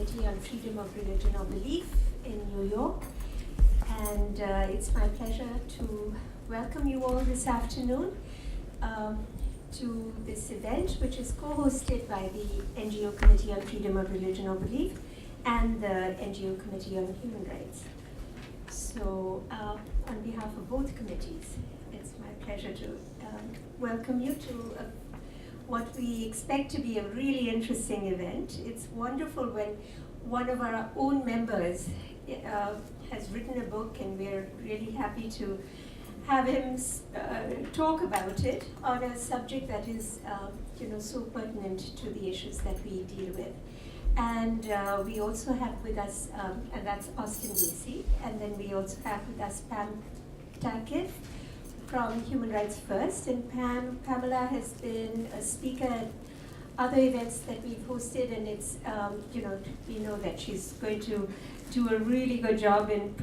Committee on Freedom of Religion or Belief in New York. And it's my pleasure to welcome you all this afternoon to this event, which is co-hosted by the NGO Committee on Freedom of Religion or Belief and the NGO Committee on Human Rights. So on behalf of both committees, it's my pleasure to welcome you to what we expect to be a really interesting event. It's wonderful when one of our own members has written a book, and we're really happy to have him talk about it on a subject that is so pertinent to the issues that we deal with. And we also have with us, and that's Austin Dacey, and then we also have with us Takiff from Human Rights First, and Pamela has been a speaker at other events that we've hosted, and it's we know that she's going to do a really good job in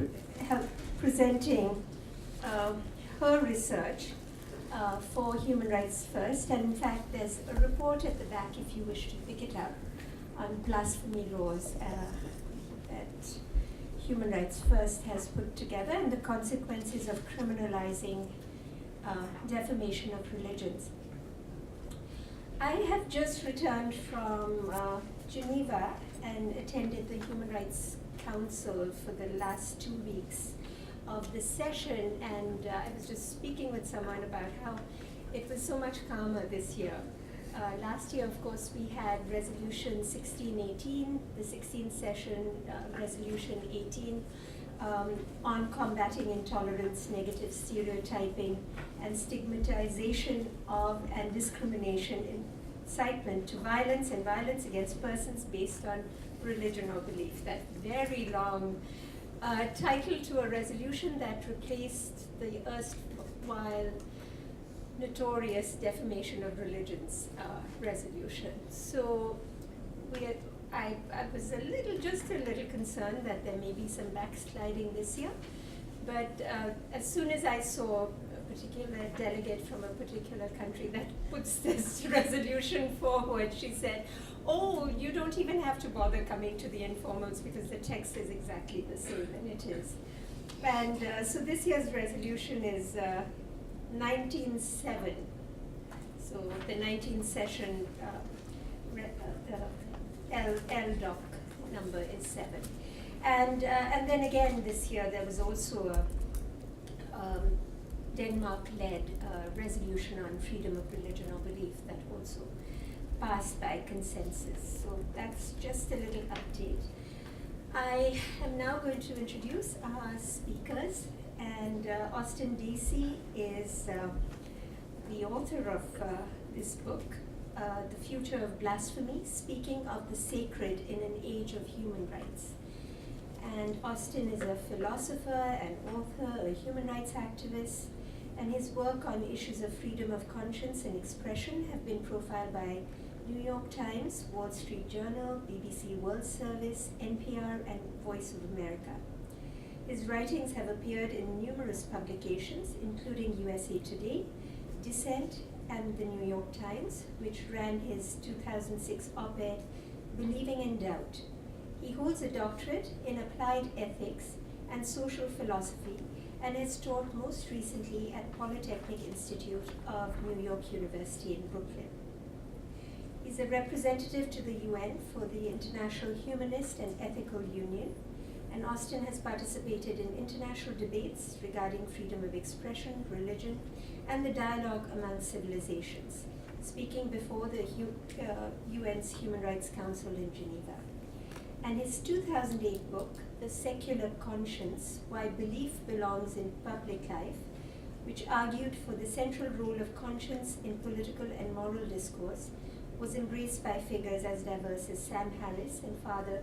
presenting her research for Human Rights First. And in fact, there's a report at the back if you wish to pick it up on blasphemy laws that Human Rights First has put together, and the consequences of criminalizing defamation of religions. I have just returned from Geneva and attended the Human Rights Council for the last 2 weeks of the session, and I was just speaking with someone about how it was so much calmer this year. Last year, of course, we had Resolution 1618, the 16th session, Resolution 18, on combating intolerance, negative stereotyping, and stigmatization of and discrimination, incitement to violence and violence against persons based on religion or belief. That very long title to a resolution that replaced the erstwhile notorious defamation of religions resolution. So I was just a little concerned that there may be some backsliding this year, but as soon as I saw a particular delegate from a particular country that puts this resolution forward, she said, "Oh, you don't even have to bother coming to the informals because the text is exactly the same," and it is. And so this year's resolution is 19.7. So the 19th session LDoc number is 7. And then again this year there was also a Denmark-led resolution on freedom of religion or belief that also passed by consensus. So that's just a little update. I am now going to introduce our speakers, and Austin Dacey is the author of this book, The Future of Blasphemy, Speaking of the Sacred in an Age of Human Rights. And Austin is a philosopher, an author, a human rights activist, and his work on issues of freedom of conscience and expression have been profiled by New York Times, Wall Street Journal, BBC World Service, NPR, and Voice of America. His writings have appeared in numerous publications, including USA Today, Dissent, and the New York Times, which ran his 2006 op-ed, Believing in Doubt. He holds a doctorate in applied ethics and social philosophy, and has taught most recently at Polytechnic Institute of New York University in Brooklyn. He's a representative to the UN for the International Humanist and Ethical Union, and Austin has participated in international debates regarding freedom of expression, religion, and the dialogue among civilizations, speaking before the UN's Human Rights Council in Geneva. And his 2008 book, The Secular Conscience, Why Belief Belongs in Public Life, which argued for the central role of conscience in political and moral discourse, was embraced by figures as diverse as Sam Harris and Father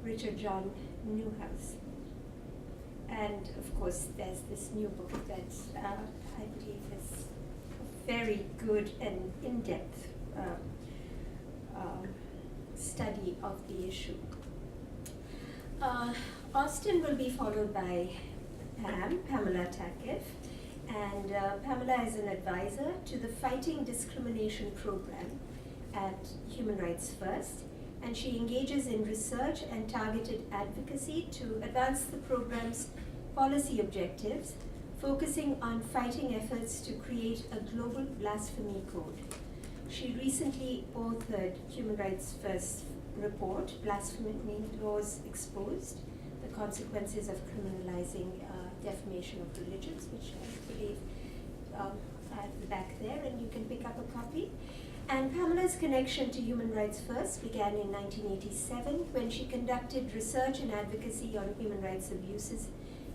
Richard John Newhouse. And of course, there's this new book that I believe is a very good and in-depth study of the issue. Austin will be followed by Pamela Takiff, and Pamela is an advisor to the Fighting Discrimination program at Human Rights First, and she engages in research and targeted advocacy to advance the program's policy objectives, focusing on fighting efforts to create a global blasphemy code. She recently authored Human Rights First report, Blasphemy Laws Exposed, the Consequences of Criminalizing Defamation of Religions, which I believe I have the back there, and you can pick up a copy. And Pamela's connection to Human Rights First began in 1987 when she conducted research and advocacy on human rights abuses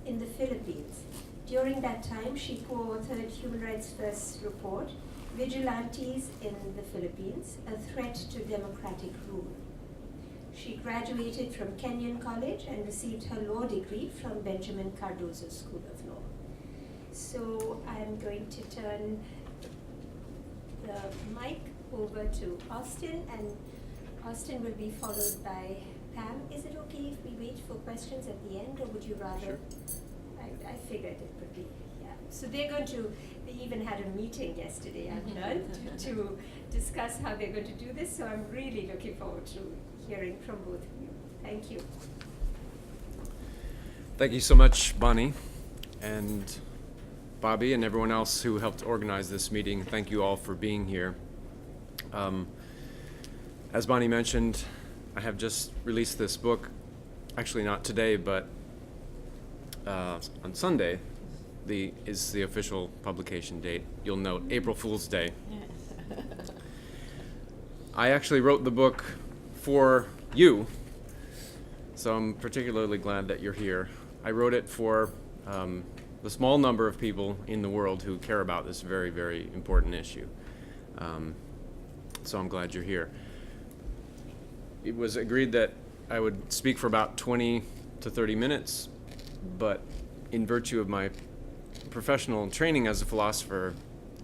in the Philippines. During that time, she co-authored Human Rights First report, Vigilantes in the Philippines, a Threat to Democratic Rule. She graduated from Kenyon College and received her law degree from Benjamin Cardozo School of Law. So I'm going to turn the mic over to Austin, and Austin will be followed by Pam. Is it okay if we wait for questions at the end, or would you rather? Sure. I figured it would be, yeah. So they even had a meeting yesterday, I've learned, to discuss how they're going to do this. So I'm really looking forward to hearing from both of you. Thank you. Thank you so much, Bani, and Bobby, and everyone else who helped organize this meeting. Thank you all for being here. As Bani mentioned, I have just released this book, actually not today, but on Sunday is the official publication date. You'll note April Fool's Day. I actually wrote the book for you, so I'm particularly glad that you're here. I wrote it for the small number of people in the world who care about this very, very important issue. So I'm glad you're here. It was agreed that I would speak for about 20 to 30 minutes, but in virtue of my professional training as a philosopher,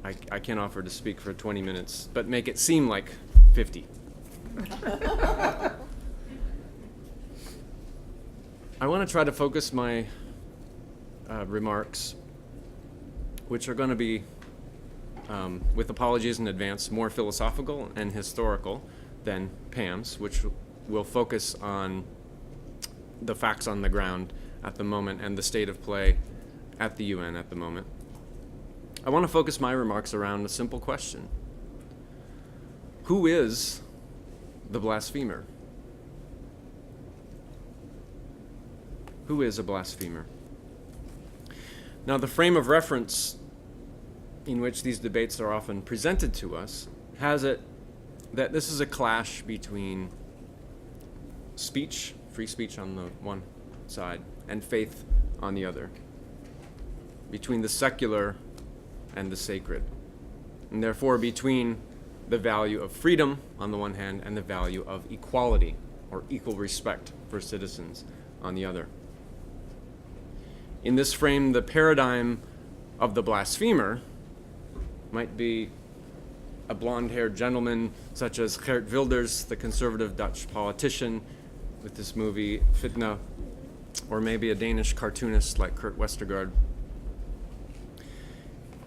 I can offer to speak for 20 minutes, but make it seem like 50. I want to try to focus my remarks, which are going to be, with apologies in advance, more philosophical and historical than Pam's, which will focus on the facts on the ground at the moment and the state of play at the UN at the moment. I want to focus my remarks around a simple question. Who is the blasphemer? Who is a blasphemer? Now, the frame of reference in which these debates are often presented to us has it that this is a clash between speech, free speech on the one side, and faith on the other, between the secular and the sacred, and therefore between the value of freedom on the one hand and the value of equality or equal respect for citizens on the other. In this frame, the paradigm of the blasphemer might be a blonde-haired gentleman such as Geert Wilders, the conservative Dutch politician with this movie Fitna, or maybe a Danish cartoonist like Kurt Westergaard.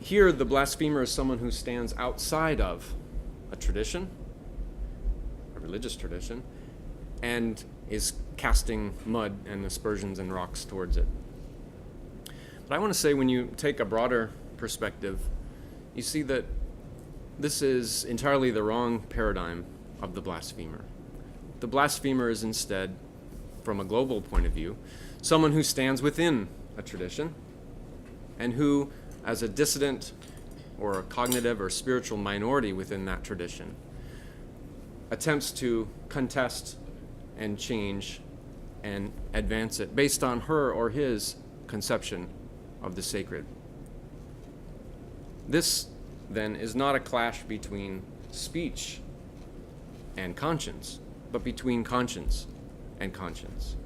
Here, the blasphemer is someone who stands outside of a tradition, a religious tradition, and is casting mud and aspersions and rocks towards it. But I want to say, when you take a broader perspective, you see that this is entirely the wrong paradigm of the blasphemer. The blasphemer is instead, from a global point of view, someone who stands within a tradition and who, as a dissident or a cognitive or spiritual minority within that tradition, attempts to contest and change and advance it based on her or his conception of the sacred. This, then, is not a clash between speech and conscience, but between conscience and conscience.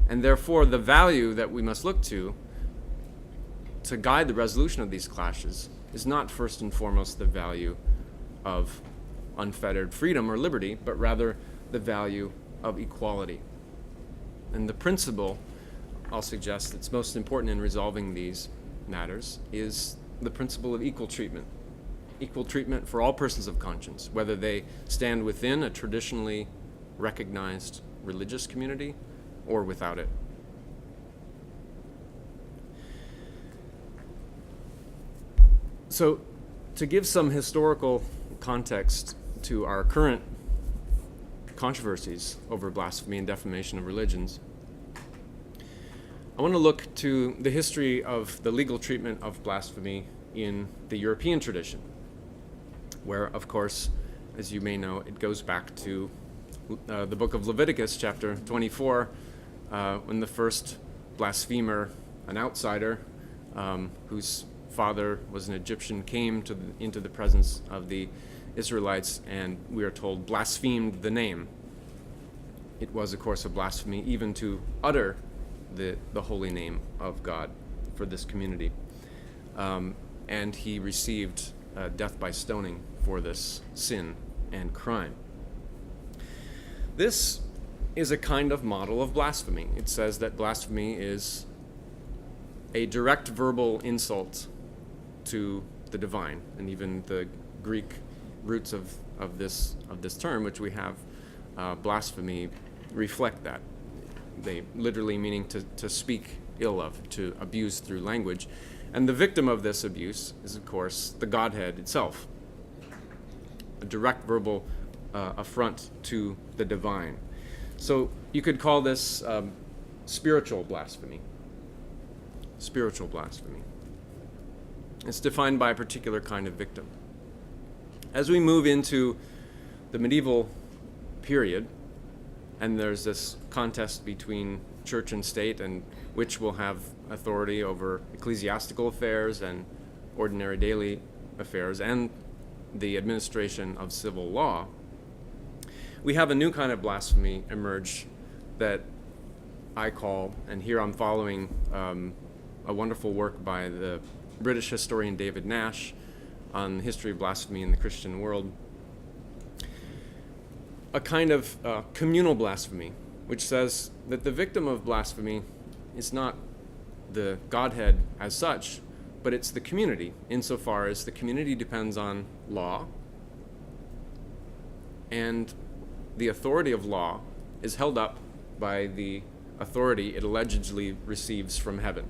And therefore, the value that we must look to guide the resolution of these clashes is not first and foremost the value of unfettered freedom or liberty, but rather the value of equality. And the principle, I'll suggest, that's most important in resolving these matters is the principle of equal treatment. Equal treatment for all persons of conscience, whether they stand within a traditionally recognized religious community or without it. So, to give some historical context to our current controversies over blasphemy and defamation of religions, I want to look to the history of the legal treatment of blasphemy in the European tradition, where, of course, as you may know, it goes back to the book of Leviticus, chapter 24, when the first blasphemer, an outsider, whose father was an Egyptian, came into the presence of the Israelites, and we are told blasphemed the name. It was, of course, a blasphemy even to utter the holy name of God for this community. And he received death by stoning for this sin and crime. This is a kind of model of blasphemy. It says that blasphemy is a direct verbal insult to the divine, and even the Greek roots of this term, which we have, blasphemy, reflect that. They literally meaning to speak ill of, to abuse through language. And the victim of this abuse is, of course, the Godhead itself. A direct verbal affront to the divine. So you could call this spiritual blasphemy. Spiritual blasphemy. It's defined by a particular kind of victim. As we move into the medieval period, and there's this contest between church and state, and which will have authority over ecclesiastical affairs and ordinary daily affairs and the administration of civil law, we have a new kind of blasphemy emerge that I call, and here I'm following a wonderful work by the British historian David Nash on the history of blasphemy in the Christian world, a kind of communal blasphemy, which says that the victim of blasphemy is not the Godhead as such, but it's the community, insofar as the community depends on law, and the authority of law is held up by the authority it allegedly receives from heaven.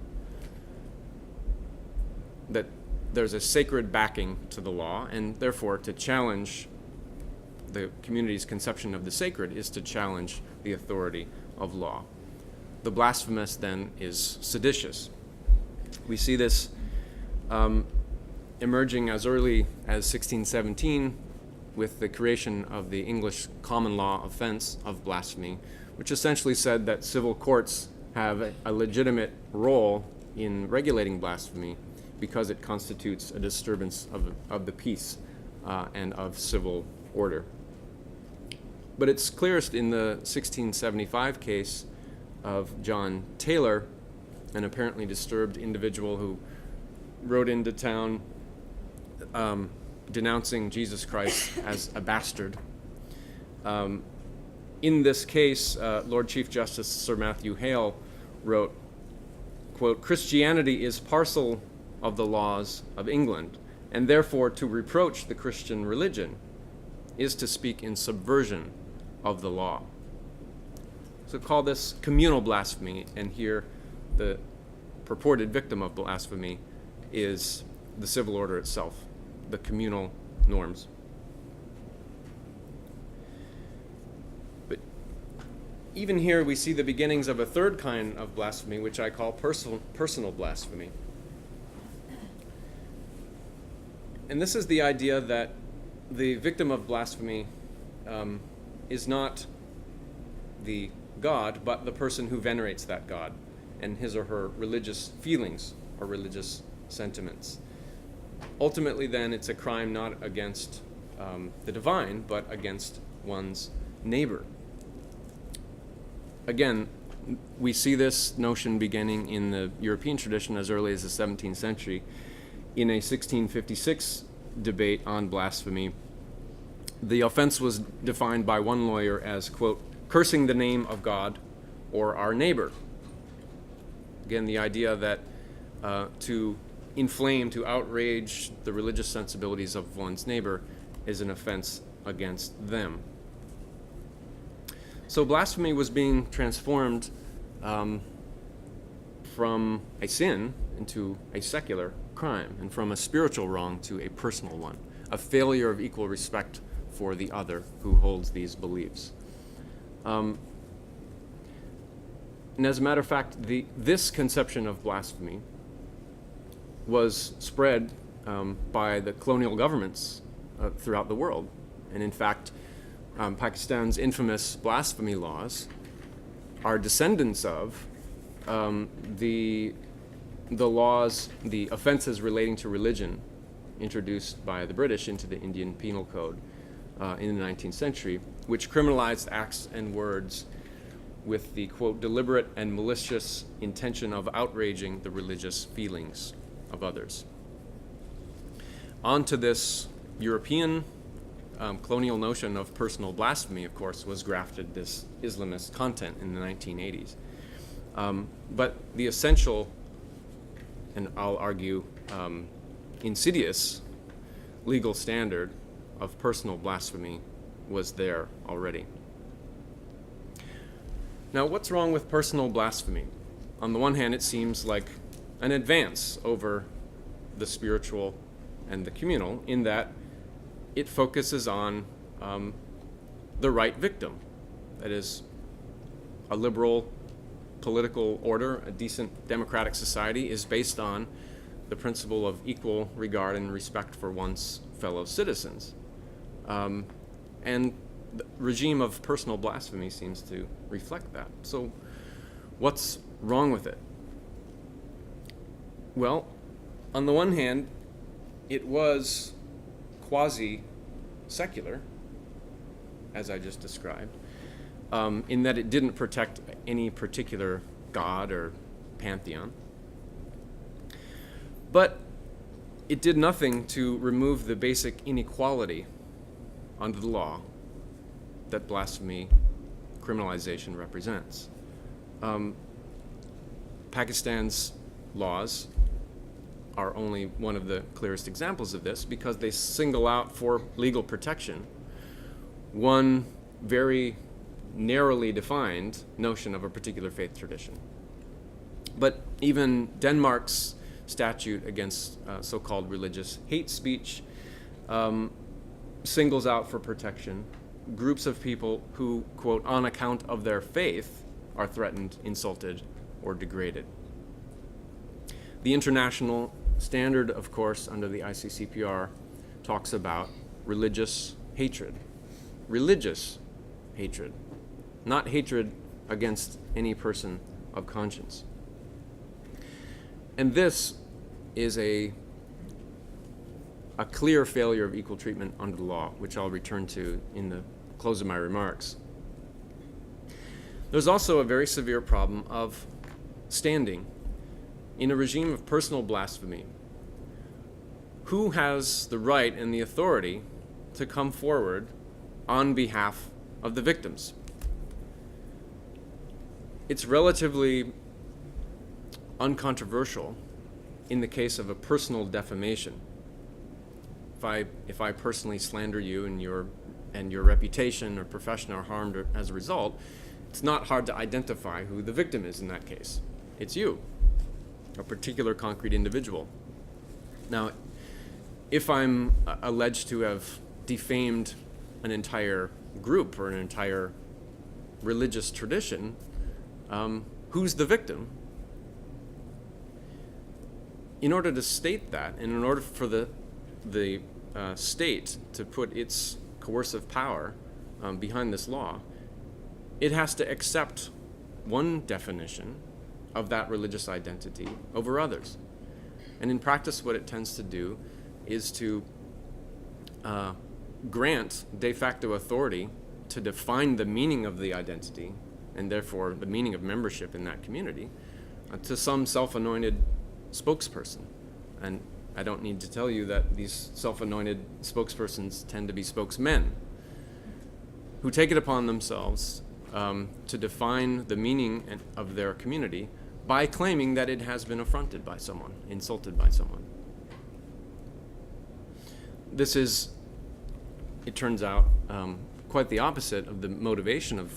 That there's a sacred backing to the law, and therefore to challenge the community's conception of the sacred is to challenge the authority of law. The blasphemous then is seditious. We see this emerging as early as 1617 with the creation of the English common law offense of blasphemy, which essentially said that civil courts have a legitimate role in regulating blasphemy because it constitutes a disturbance of the peace and of civil order. But it's clearest in the 1675 case of John Taylor, an apparently disturbed individual who rode into town denouncing Jesus Christ as a bastard. In this case, Lord Chief Justice Sir Matthew Hale wrote, quote, "Christianity is parcel of the laws of England, and therefore to reproach the Christian religion is to speak in subversion of the law." So call this communal blasphemy, and here the purported victim of blasphemy is the civil order itself, the communal norms. But even here we see the beginnings of a third kind of blasphemy, which I call personal blasphemy. And this is the idea that the victim of blasphemy is not the God, but the person who venerates that God and his or her religious feelings or religious sentiments. Ultimately, then, it's a crime not against the divine, but against one's neighbor. Again, we see this notion beginning in the European tradition as early as the 17th century. In a 1656 debate on blasphemy, the offense was defined by one lawyer as, quote, "cursing the name of God or our neighbor." Again, the idea that to inflame, to outrage the religious sensibilities of one's neighbor is an offense against them. So blasphemy was being transformed from a sin into a secular crime, and from a spiritual wrong to a personal one, a failure of equal respect for the other who holds these beliefs. And as a matter of fact, this conception of blasphemy was spread by the colonial governments throughout the world. And in fact, Pakistan's infamous blasphemy laws are descendants of the laws, the offenses relating to religion introduced by the British into the Indian Penal Code in the 19th century, which criminalized acts and words with the, quote, deliberate and malicious intention of outraging the religious feelings of others. Onto this European colonial notion of personal blasphemy, of course, was grafted this Islamist content in the 1980s. But the essential, and I'll argue insidious, legal standard of personal blasphemy was there already. Now, what's wrong with personal blasphemy? On the one hand, it seems like an advance over the spiritual and the communal in that it focuses on the right victim. That is, a liberal political order, a decent democratic society is based on the principle of equal regard and respect for one's fellow citizens. And the regime of personal blasphemy seems to reflect that. So what's wrong with it? Well, on the one hand, it was quasi-secular, as I just described, in that it didn't protect any particular god or pantheon. But it did nothing to remove the basic inequality under the law that blasphemy criminalization represents. Pakistan's laws are only one of the clearest examples of this because they single out for legal protection one very narrowly defined notion of a particular faith tradition. But even Denmark's statute against so-called religious hate speech singles out for protection groups of people who, quote, on account of their faith are threatened, insulted, or degraded. The international standard, of course, under the ICCPR talks about religious hatred. Religious hatred, not hatred against any person of conscience. And this is a clear failure of equal treatment under the law, which I'll return to in the close of my remarks. There's also a very severe problem of standing. In a regime of personal blasphemy, who has the right and the authority to come forward on behalf of the victims? It's relatively uncontroversial in the case of a personal defamation. If I personally slander you and your reputation or profession are harmed as a result, it's not hard to identify who the victim is in that case. It's you, a particular concrete individual. Now, if I'm alleged to have defamed an entire group or an entire religious tradition, who's the victim? In order to state that, and in order for the state to put its coercive power behind this law, it has to accept one definition of that religious identity over others. And in practice, what it tends to do is to grant de facto authority to define the meaning of the identity, and therefore the meaning of membership in that community, to some self-anointed spokesperson. And I don't need to tell you that these self-anointed spokespersons tend to be spokesmen who take it upon themselves to define the meaning of their community by claiming that it has been affronted by someone, insulted by someone. This is, it turns out, quite the opposite of the motivation of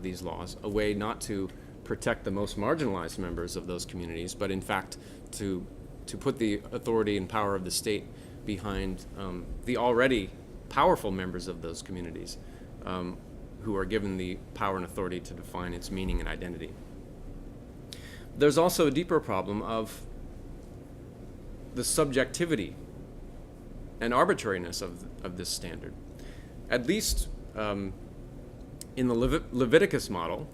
these laws, a way not to protect the most marginalized members of those communities, but in fact to put the authority and power of the state behind the already powerful members of those communities, who are given the power and authority to define its meaning and identity. There's also a deeper problem of the subjectivity and arbitrariness of this standard. At least in the Leviticus model,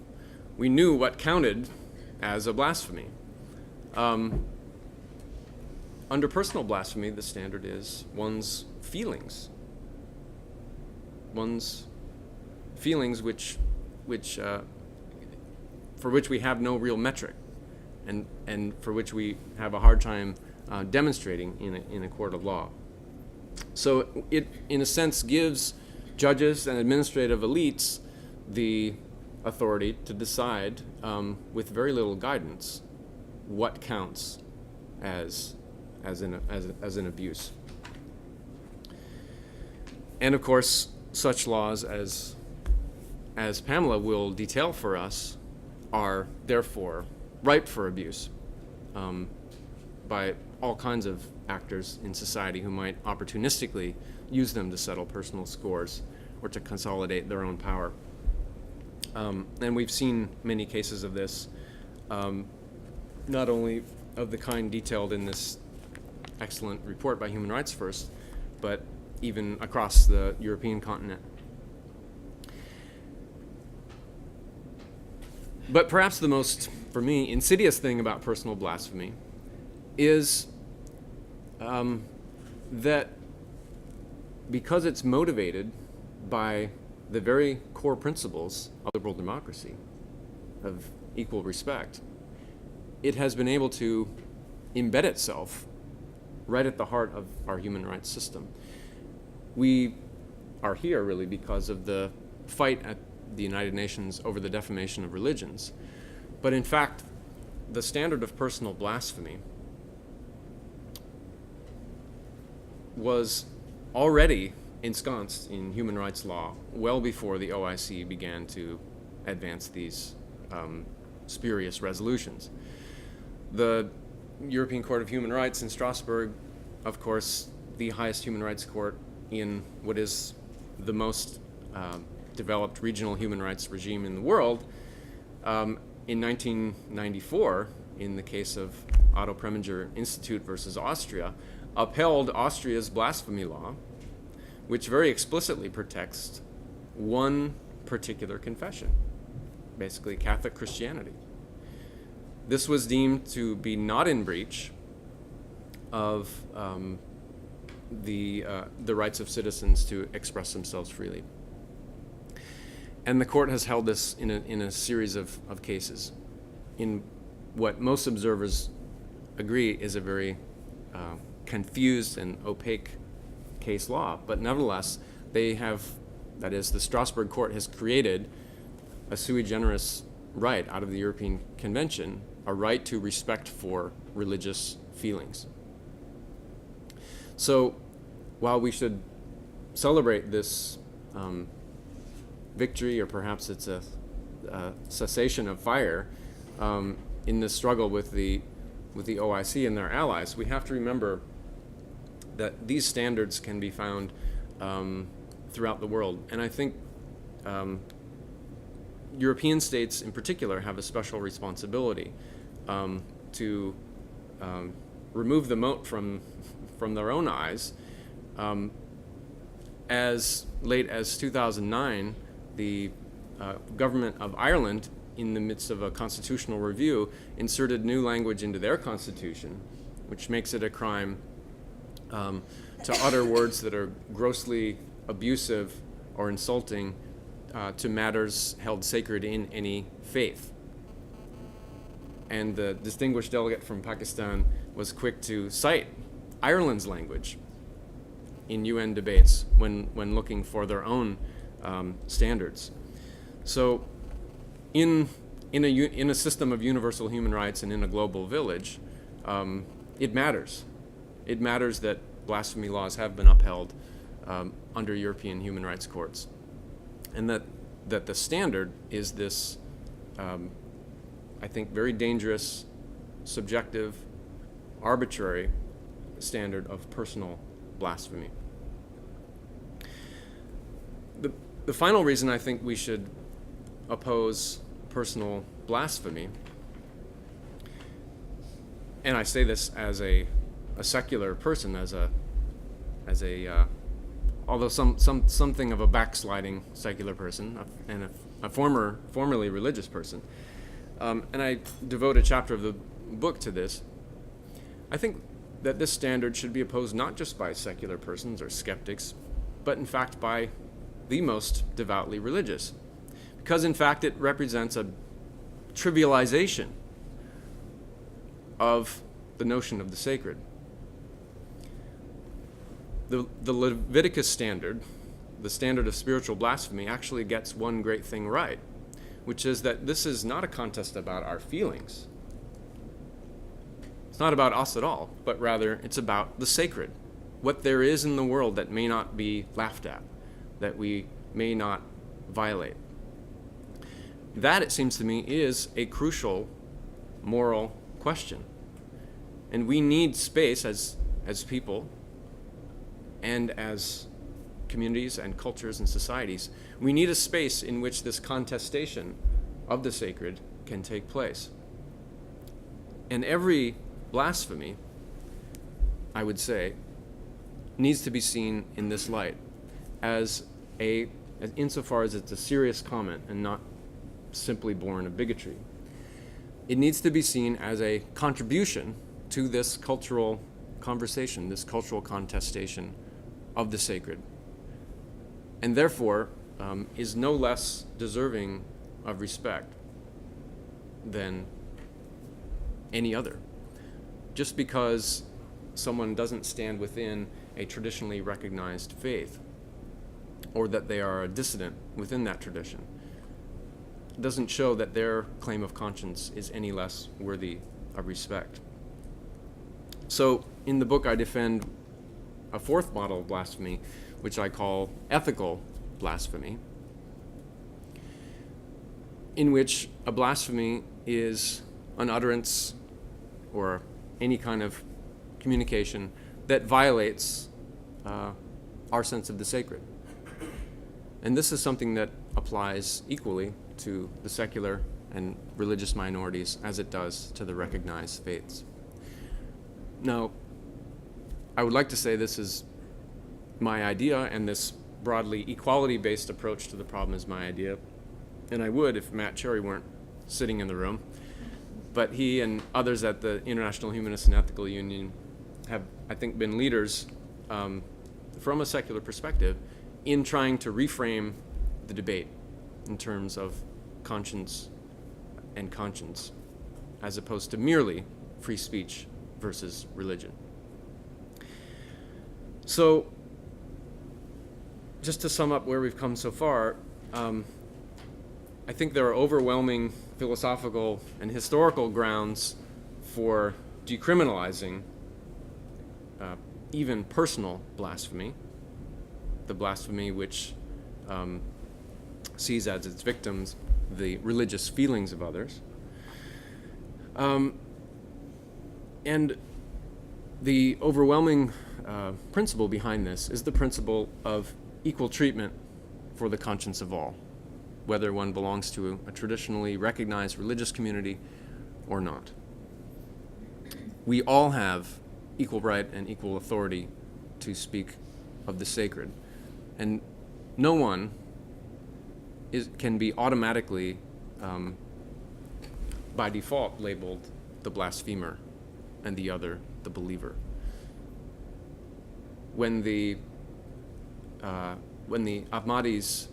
we knew what counted as a blasphemy. Under personal blasphemy, the standard is one's feelings. One's feelings for which we have no real metric, and for which we have a hard time demonstrating in a court of law. So it, in a sense, gives judges and administrative elites the authority to decide, with very little guidance, what counts as an abuse. And of course, such laws as Pamela will detail for us are therefore ripe for abuse by all kinds of actors in society who might opportunistically use them to settle personal scores or to consolidate their own power. And we've seen many cases of this, not only of the kind detailed in this excellent report by Human Rights First, but even across the European continent. But perhaps the most, for me, insidious thing about personal blasphemy is that because it's motivated by the very core principles of liberal democracy, of equal respect, it has been able to embed itself right at the heart of our human rights system. We are here really because of the fight at the United Nations over the defamation of religions. But in fact, the standard of personal blasphemy was already ensconced in human rights law well before the OIC began to advance these spurious resolutions. The European Court of Human Rights in Strasbourg, of course, the highest human rights court in what is the most developed regional human rights regime in the world, in 1994, in the case of Otto Preminger Institute versus Austria, upheld Austria's blasphemy law, which very explicitly protects one particular confession, basically Catholic Christianity. This was deemed to be not in breach of the rights of citizens to express themselves freely. And the court has held this in a series of cases, in what most observers agree is a very confused and opaque case law. But nevertheless, they have, that is, the Strasbourg court has created a sui generis right out of the European Convention, a right to respect for religious feelings. So while we should celebrate this victory, or perhaps it's a cessation of fire in this struggle with the OIC and their allies, we have to remember that these standards can be found throughout the world. And I think European states in particular have a special responsibility to remove the mote from their own eyes. As late as 2009, the government of Ireland, in the midst of a constitutional review, inserted new language into their constitution, which makes it a crime to utter words that are grossly abusive or insulting to matters held sacred in any faith. And the distinguished delegate from Pakistan was quick to cite Ireland's language in UN debates when looking for their own standards. So in a system of universal human rights and in a global village, it matters. It matters that blasphemy laws have been upheld under European human rights courts. and that the standard is this, I think, very dangerous, subjective, arbitrary standard of personal blasphemy. The final reason I think we should oppose personal blasphemy, and I say this as a secular person, as a although something of a backsliding secular person and a formerly religious person, and I devote a chapter of the book to this. I think that this standard should be opposed not just by secular persons or skeptics, but in fact by the most devoutly religious, because in fact it represents a trivialization of the notion of the sacred. The Leviticus standard, the standard of spiritual blasphemy, actually gets one great thing right, which is that this is not a contest about our feelings. It's not about us at all, but rather it's about the sacred, what there is in the world that may not be laughed at, that we may not violate. That, it seems to me, is a crucial moral question. And we need space as people and as communities and cultures and societies. We need a space in which this contestation of the sacred can take place. And every blasphemy, I would say, needs to be seen in this light as insofar as it's a serious comment and not simply born of bigotry. It needs to be seen as a contribution to this cultural conversation, this cultural contestation of the sacred, and therefore is no less deserving of respect than any other. Just because someone doesn't stand within a traditionally recognized faith, or that they are a dissident within that tradition, doesn't show that their claim of conscience is any less worthy of respect. So in the book I defend a fourth model of blasphemy, which I call ethical blasphemy, in which a blasphemy is an utterance or any kind of communication that violates our sense of the sacred. And this is something that applies equally to the secular and religious minorities as it does to the recognized faiths. Now, I would like to say this is my idea, and this broadly equality-based approach to the problem is my idea, and I would if Matt Cherry weren't sitting in the room. But he and others at the International Humanist and Ethical Union have, I think, been leaders from a secular perspective in trying to reframe the debate in terms of conscience and conscience, as opposed to merely free speech versus religion. So, just to sum up where we've come so far, I think there are overwhelming philosophical and historical grounds for decriminalizing even personal blasphemy, the blasphemy which sees as its victims the religious feelings of others. And the overwhelming principle behind this is the principle of equal treatment for the conscience of all, whether one belongs to a traditionally recognized religious community or not. We all have equal right and equal authority to speak of the sacred, and no one can be automatically, by default, labeled the blasphemer and the other the believer. When the Ahmadis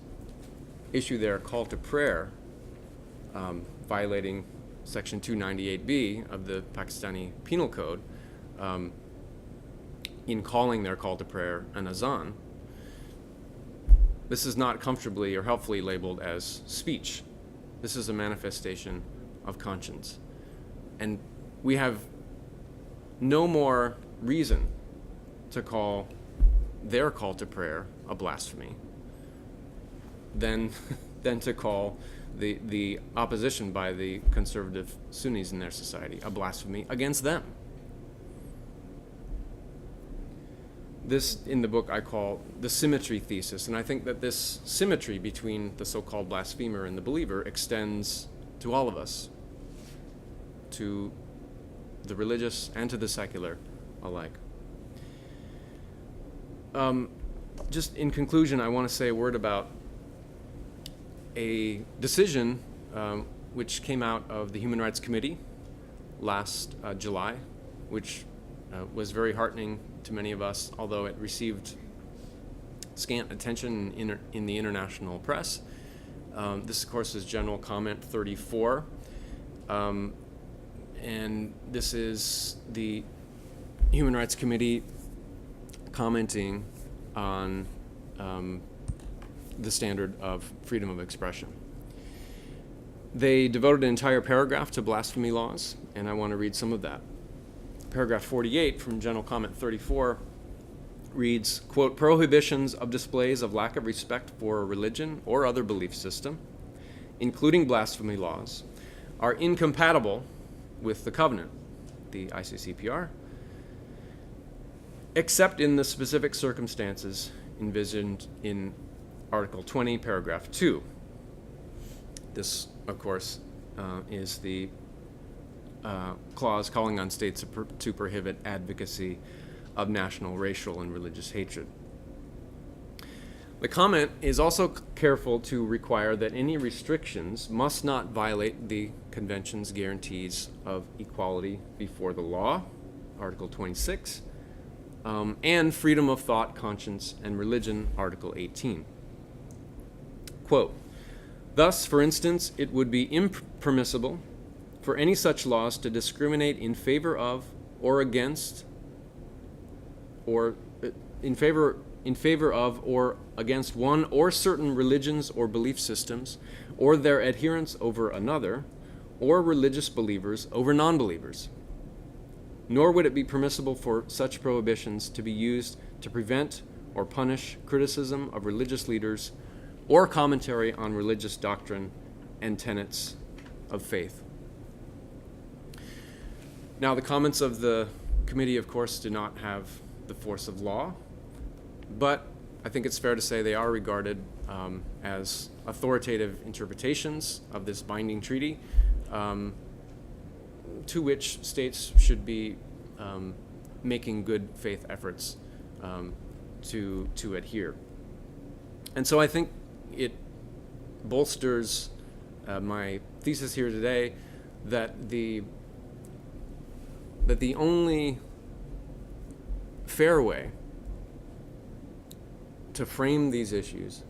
issue their call to prayer, violating Section 298B of the Pakistani Penal Code, in calling their call to prayer an azan, this is not comfortably or helpfully labeled as speech. This is a manifestation of conscience. And we have no more reason to call their call to prayer a blasphemy than to call the opposition by the conservative Sunnis in their society a blasphemy against them. This, in the book, I call the symmetry thesis, and I think that this symmetry between the so-called blasphemer and the believer extends to all of us, to the religious and to the secular alike. Just in conclusion, I want to say a word about a decision which came out of the Human Rights Committee last July, which was very heartening to many of us, although it received scant attention in the international press. This, of course, is General Comment 34. And this is the Human Rights Committee commenting on the standard of freedom of expression. They devoted an entire paragraph to blasphemy laws, and I want to read some of that. Paragraph 48 from General Comment 34 reads, quote, prohibitions of displays of lack of respect for a religion or other belief system, including blasphemy laws, are incompatible with the covenant, the ICCPR, except in the specific circumstances envisioned in Article 20, Paragraph 2. This, of course, is the clause calling on states to prohibit advocacy of national, racial, and religious hatred. The comment is also careful to require that any restrictions must not violate the Convention's guarantees of equality before the law, Article 26, and freedom of thought, conscience, and religion, Article 18. Quote, thus, for instance, it would be impermissible for any such laws to discriminate in favor of or against or in favor of or against one or certain religions or belief systems, or their adherents over another, or religious believers over non-believers. Nor would it be permissible for such prohibitions to be used to prevent or punish criticism of religious leaders or commentary on religious doctrine and tenets of faith. Now, the comments of the committee, of course, do not have the force of law, but I think it's fair to say they are regarded as authoritative interpretations of this binding treaty, to which states should be making good faith efforts to adhere. And so I think it bolsters my thesis here today that the only fair way to frame these issues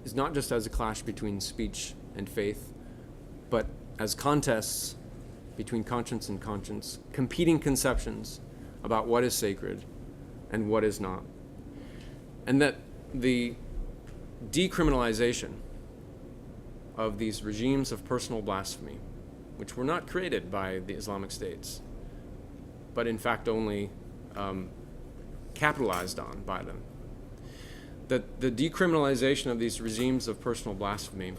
is not just as a clash between speech and faith, but as contests between conscience and conscience, competing conceptions about what is sacred and what is not. And that the decriminalization of these regimes of personal blasphemy, which were not created by the Islamic states, but in fact only capitalized on by them, that the decriminalization of these regimes of personal blasphemy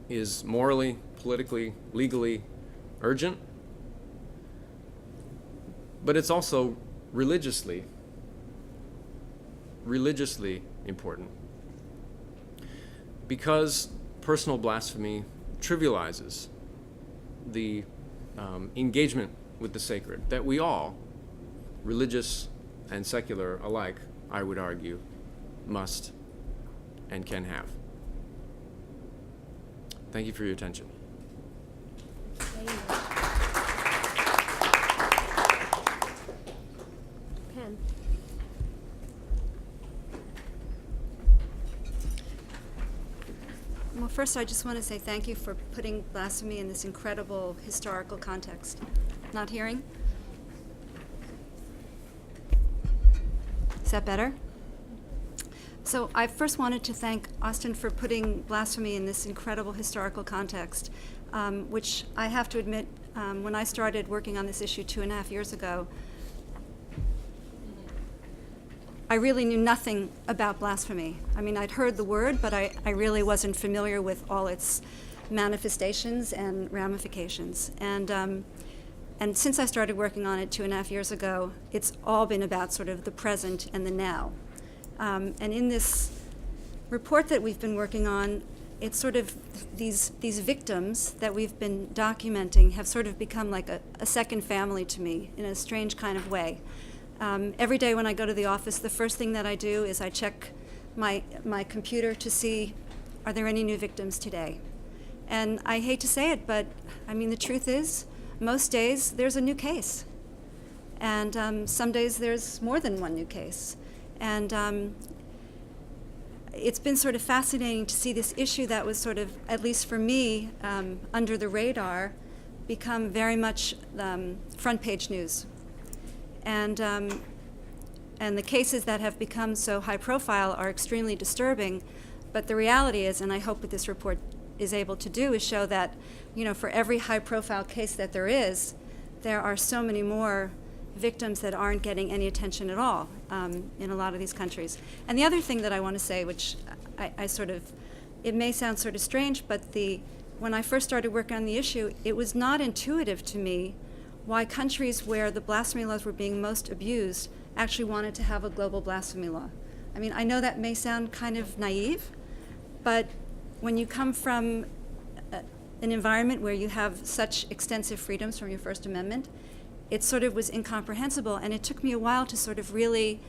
is morally, politically, legally urgent, but it's also religiously important, because personal blasphemy trivializes the engagement with the sacred that we all, religious and secular alike, I would argue, must and can have. Thank you for your attention. Pam. Well, first, I just want to say thank you for putting blasphemy in this incredible historical context. Not hearing? Is that better? So I first wanted to thank Austin for putting blasphemy in this incredible historical context, which I have to admit, when I started working on this issue 2.5 years ago, I really knew nothing about blasphemy. I mean, I'd heard the word, but I really wasn't familiar with all its manifestations and ramifications. And since I started working on it 2.5 years ago, it's all been about sort of the present and the now. And in this report that we've been working on, it's sort of these victims that we've been documenting have sort of become like a second family to me in a strange kind of way. Every day when I go to the office, the first thing that I do is I check my computer to see, are there any new victims today? And I hate to say it, but I mean, the truth is, most days there's a new case. And some days there's more than one new case. And it's been sort of fascinating to see this issue that was sort of, at least for me, under the radar, become very much front page news. And the cases that have become so high profile are extremely disturbing, but the reality is, and I hope what this report is able to do, is show that, you know, for every high profile case that there are so many more victims that aren't getting any attention at all in a lot of these countries. And the other thing that I want to say, which I sort of, it may sound sort of strange, but when I first started working on the issue, it was not intuitive to me why countries where the blasphemy laws were being most abused actually wanted to have a global blasphemy law. I mean, I know that may sound kind of naive, but when you come from an environment where you have such extensive freedoms from your First Amendment, it sort of was incomprehensible, and it took me a while to sort of really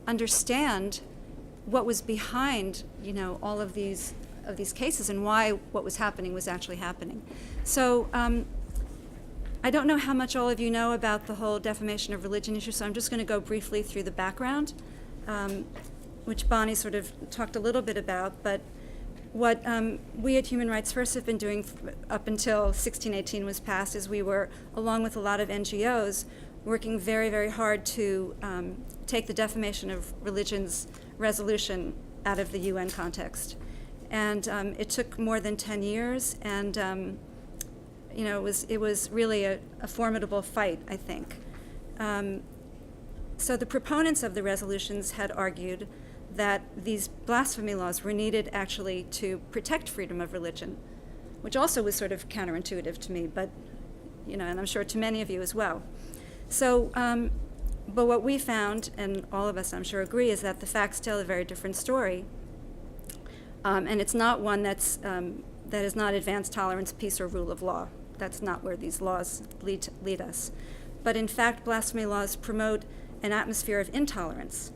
understand what was behind, you know, all of these cases and why what was happening was actually happening. So I don't know how much all of you know about the whole defamation of religion issue, so I'm just going to go briefly through the background, which Bani sort of talked a little bit about. But what we at Human Rights First have been doing up until 1618 was passed is we were, along with a lot of NGOs, working very, very hard to take the defamation of religions resolution out of the UN context. And it took more than 10 years, and you know, it was really a formidable fight, I think. So the proponents of the resolutions had argued that these blasphemy laws were needed actually to protect freedom of religion, which also was sort of counterintuitive to me, but, you know, and I'm sure to many of you as well. So, but what we found, and all of us I'm sure agree, is that the facts tell a very different story. And it's not one that is not advanced tolerance, peace, or rule of law. That's not where these laws lead us. But in fact, blasphemy laws promote an atmosphere of intolerance.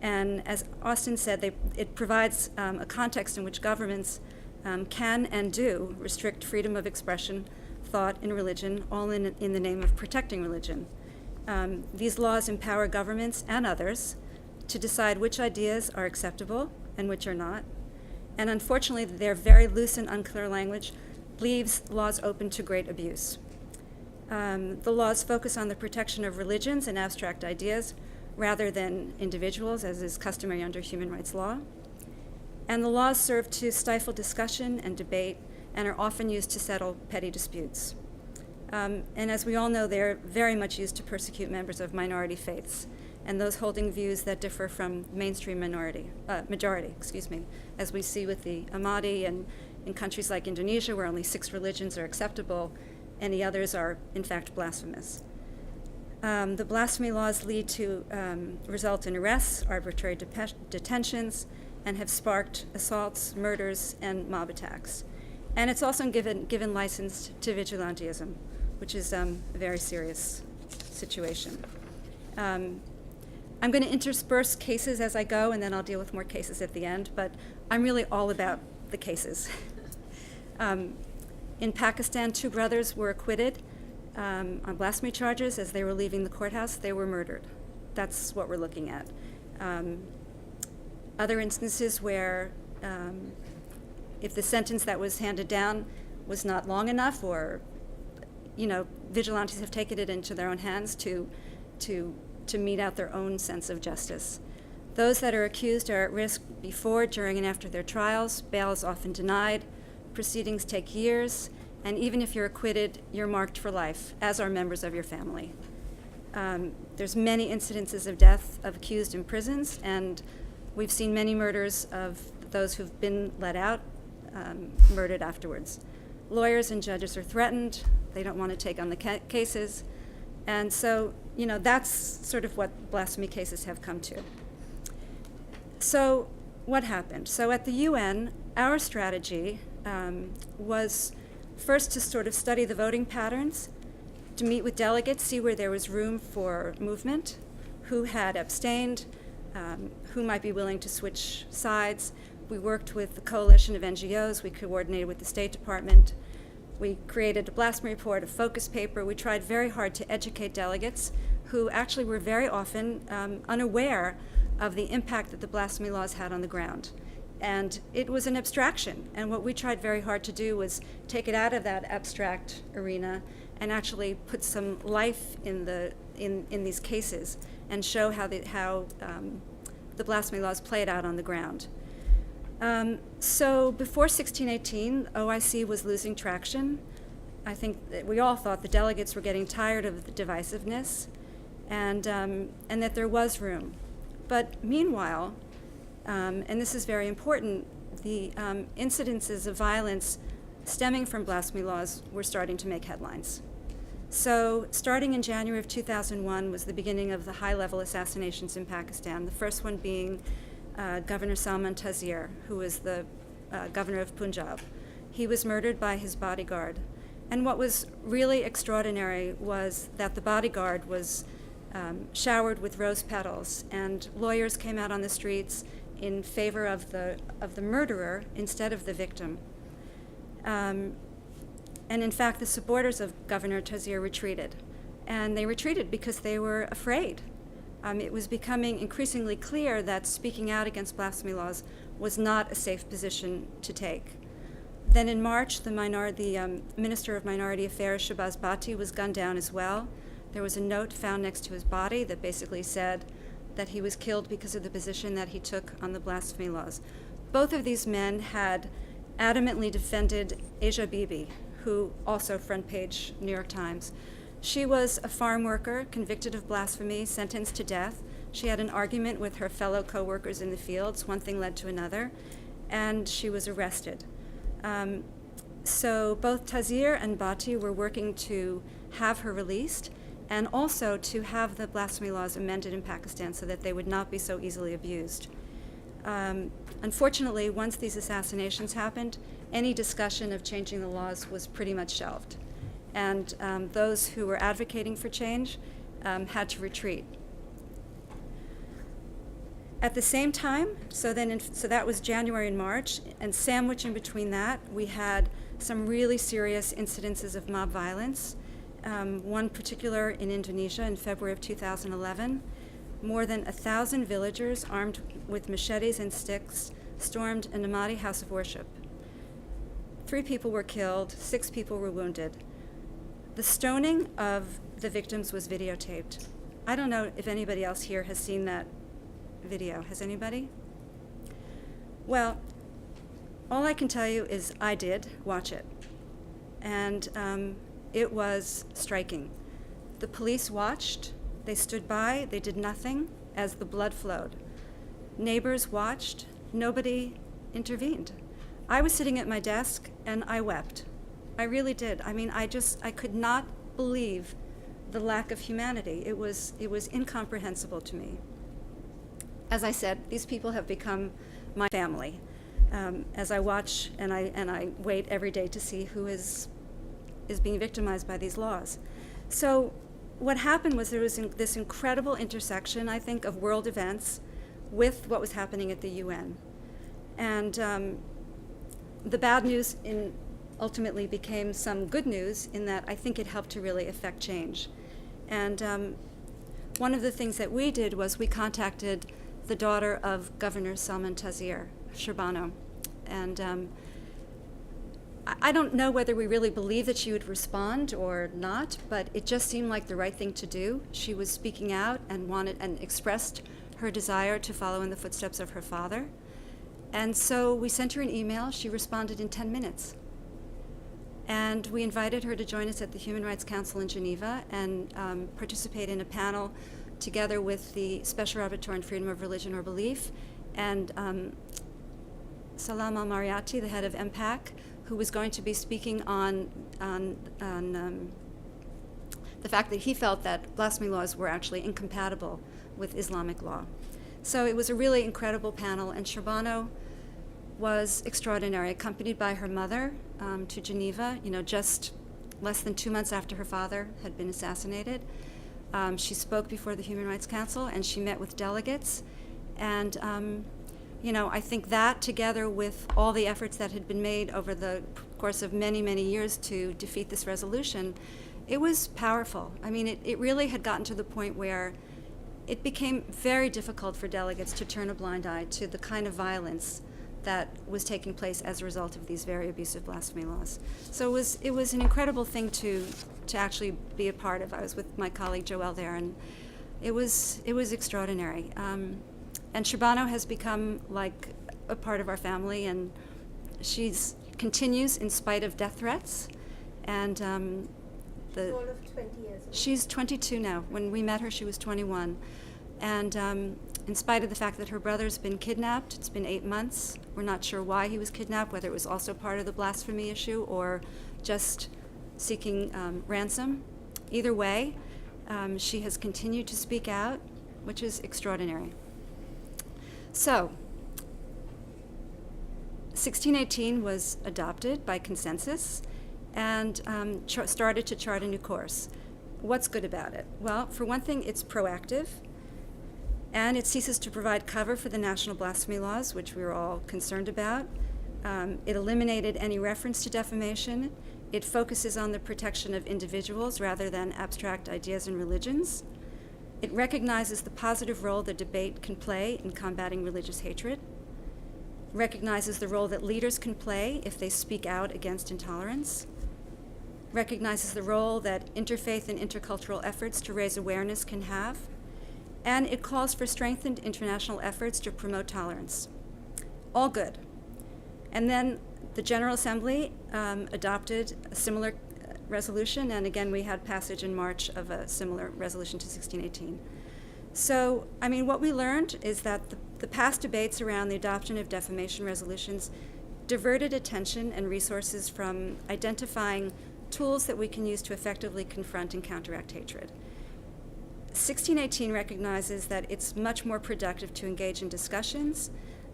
And as Austin said, it provides a context in which governments can and do restrict freedom of expression, thought, and religion, all in the name of protecting religion. These laws empower governments and others to decide which ideas are acceptable and which are not. And unfortunately, their very loose and unclear language leaves laws open to great abuse. The laws focus on the protection of religions and abstract ideas rather than individuals, as is customary under human rights law. And the laws serve to stifle discussion and debate and are often used to settle petty disputes. And as we all know, they're very much used to persecute members of minority faiths and those holding views that differ from mainstream majority, as we see with the Ahmadi and in countries like Indonesia, where only 6 religions are acceptable, and the others are, in fact, blasphemous. The blasphemy laws result in arrests, arbitrary detentions, and have sparked assaults, murders, and mob attacks. And it's also given license to vigilantism, which is a very serious situation. I'm going to intersperse cases as I go, and then I'll deal with more cases at the end, but I'm really all about the cases. In Pakistan, 2 brothers were acquitted on blasphemy charges. As they were leaving the courthouse, they were murdered. That's what we're looking at. Other instances where if the sentence that was handed down was not long enough, or, you know, vigilantes have taken it into their own hands to mete out their own sense of justice. Those that are accused are at risk before, during, and after their trials. Bail is often denied. Proceedings take years. And even if you're acquitted, you're marked for life, as are members of your family. There's many incidences of death of accused in prisons, and we've seen many murders of those who've been let out, murdered afterwards. Lawyers and judges are threatened. They don't want to take on the cases. And so, that's sort of what blasphemy cases have come to. So what happened? So at the UN, our strategy was first to sort of study the voting patterns, to meet with delegates, see where there was room for movement, who had abstained, who might be willing to switch sides. We worked with the coalition of NGOs. We coordinated with the State Department. We created a blasphemy report, a focus paper. We tried very hard to educate delegates who actually were very often unaware of the impact that the blasphemy laws had on the ground. And it was an abstraction. And what we tried very hard to do was take it out of that abstract arena and actually put some life in these cases and show how the blasphemy laws played out on the ground. So before 1618, OIC was losing traction. I think that we all thought the delegates were getting tired of the divisiveness and that there was room. But meanwhile, and this is very important, the incidences of violence stemming from blasphemy laws were starting to make headlines. So starting in January of 2001 was the beginning of the high-level assassinations in Pakistan, the first one being Governor Salman Taseer, who was the governor of Punjab. He was murdered by his bodyguard. And what was really extraordinary was that the bodyguard was showered with rose petals, and lawyers came out on the streets in favor of the murderer instead of the victim. And in fact, the supporters of Governor Taseer retreated. And they retreated because they were afraid. It was becoming increasingly clear that speaking out against blasphemy laws was not a safe position to take. Then in March, the Minister of Minority Affairs, Shahbaz Bhatti, was gunned down as well. There was a note found next to his body that basically said that he was killed because of the position that he took on the blasphemy laws. Both of these men had adamantly defended Asia Bibi, who also front page New York Times. She was a farm worker convicted of blasphemy, sentenced to death. She had an argument with her fellow co-workers in the fields. One thing led to another, and she was arrested. So both Taseer and Bhatti were working to have her released and also to have the blasphemy laws amended in Pakistan so that they would not be so easily abused. Unfortunately, once these assassinations happened, any discussion of changing the laws was pretty much shelved. And those who were advocating for change had to retreat. At the same time, so that was January and March, and sandwiched in between that, we had some really serious incidences of mob violence. One particular in Indonesia in February of 2011. More than 1,000 villagers armed with machetes and sticks stormed an Ahmadi house of worship. 3 people were killed, 6 people were wounded. The stoning of the victims was videotaped. I don't know if anybody else here has seen that video. Has anybody? Well, all I can tell you is I did watch it. And it was striking. The police watched, they stood by, they did nothing as the blood flowed. Neighbors watched, nobody intervened. I was sitting at my desk and I wept. I really did. I mean, I could not believe the lack of humanity. It was incomprehensible to me. As I said, these people have become my family. As I watch and I wait every day to see who is being victimized by these laws. So what happened was there was this incredible intersection, I think, of world events with what was happening at the UN. And the bad news ultimately became some good news in that I think it helped to really affect change. And one of the things that we did was we contacted the daughter of Governor Salman Taseer, Sherbano. And I don't know whether we really believed that she would respond or not, but it just seemed like the right thing to do. She was speaking out and expressed her desire to follow in the footsteps of her father. And so we sent her an email. She responded in 10 minutes. And we invited her to join us at the Human Rights Council in Geneva and participate in a panel together with the Special Rapporteur on Freedom of Religion or Belief and Salam al-Mariati, the head of MPAC, who was going to be speaking on the fact that he felt that blasphemy laws were actually incompatible with Islamic law. So it was a really incredible panel, and Sharbano was extraordinary, accompanied by her mother to Geneva, just less than 2 months after her father had been assassinated. She spoke before the Human Rights Council, and she met with delegates. And, I think that, together with all the efforts that had been made over the course of many, many years to defeat this resolution, it was powerful. I mean, it really had gotten to the point where it became very difficult for delegates to turn a blind eye to the kind of violence that was taking place as a result of these very abusive blasphemy laws. So it was an incredible thing to actually be a part of. I was with my colleague Joelle there, and it was extraordinary. And Sharbano has become like a part of our family, and she's continues in spite of death threats. And All of 20 years old. she's 22 now. When we met her, she was 21. And in spite of the fact that her brother's been kidnapped, it's been 8 months. We're not sure why he was kidnapped, whether it was also part of the blasphemy issue or just seeking ransom. Either way, she has continued to speak out, which is extraordinary. So, 1618 was adopted by consensus and started to chart a new course. What's good about it? Well, for one thing, it's proactive, and it ceases to provide cover for the national blasphemy laws, which we were all concerned about. It eliminated any reference to defamation. It focuses on the protection of individuals rather than abstract ideas and religions. It recognizes the positive role the debate can play in combating religious hatred. Recognizes the role that leaders can play if they speak out against intolerance. Recognizes the role that interfaith and intercultural efforts to raise awareness can have. And it calls for strengthened international efforts to promote tolerance. All good. And then the General Assembly adopted a similar resolution, and again we had passage in March of a similar resolution to 1618. So, I mean, what we learned is that the past debates around the adoption of defamation resolutions diverted attention and resources from identifying tools that we can use to effectively confront and counteract hatred. 1618 recognizes that it's much more productive to engage in discussions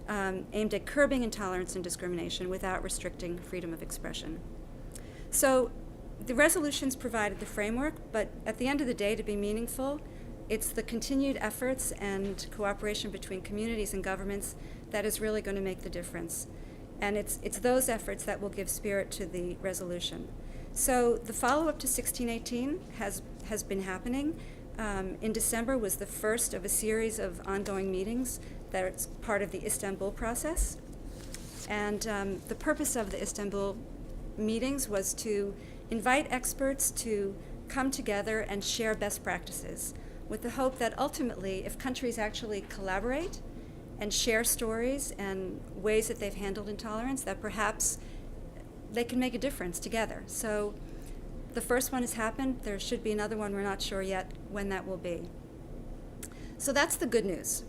aimed at curbing intolerance and discrimination without restricting freedom of expression. So the resolutions provided the framework, but at the end of the day, to be meaningful, it's the continued efforts and cooperation between communities and governments that is really going to make the difference. And it's those efforts that will give spirit to the resolution. So the follow-up to 1618 has been happening. In December was the first of a series of ongoing meetings that is part of the Istanbul process. And the purpose of the Istanbul meetings was to invite experts to come together and share best practices with the hope that ultimately, if countries actually collaborate and share stories and ways that they've handled intolerance, that perhaps they can make a difference together. So the first one has happened. There should be another one. We're not sure yet when that will be. So that's the good news.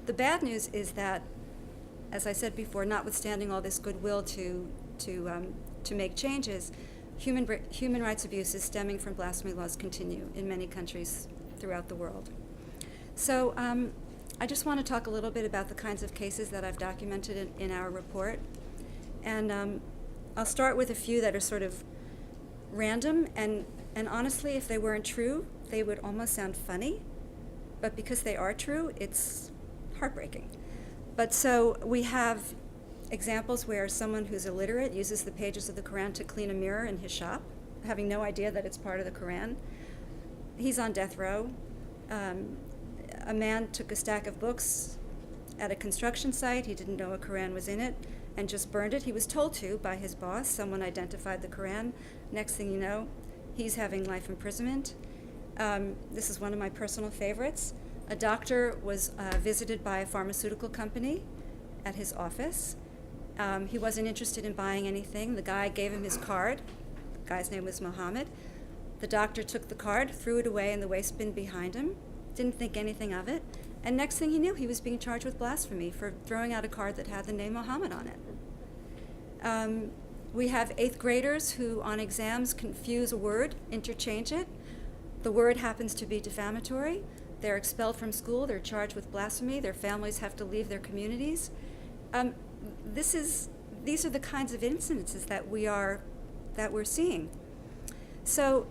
The bad news is that, as I said before, notwithstanding all this goodwill to make changes, human rights abuses stemming from blasphemy laws continue in many countries throughout the world. So I just want to talk a little bit about the kinds of cases that I've documented in our report. And I'll start with a few that are sort of random, and honestly, if they weren't true, they would almost sound funny. But because they are true, it's heartbreaking. But so we have examples where someone who's illiterate uses the pages of the Quran to clean a mirror in his shop, having no idea that it's part of the Quran. He's on death row. A man took a stack of books at a construction site. He didn't know a Quran was in it and just burned it. He was told to by his boss. Someone identified the Quran. Next thing you know, he's having life imprisonment. This is one of my personal favorites. A doctor was visited by a pharmaceutical company at his office. He wasn't interested in buying anything. The guy gave him his card guy's name was Mohammed. The doctor took the card, threw it away in the waste bin behind him, didn't think anything of it, and next thing he knew, he was being charged with blasphemy for throwing out a card that had the name Mohammed on it. We have 8th graders who, on exams, confuse a word, interchange it. The word happens to be defamatory. They're expelled from school. They're charged with blasphemy. Their families have to leave their communities. These are the kinds of incidences that we're seeing. So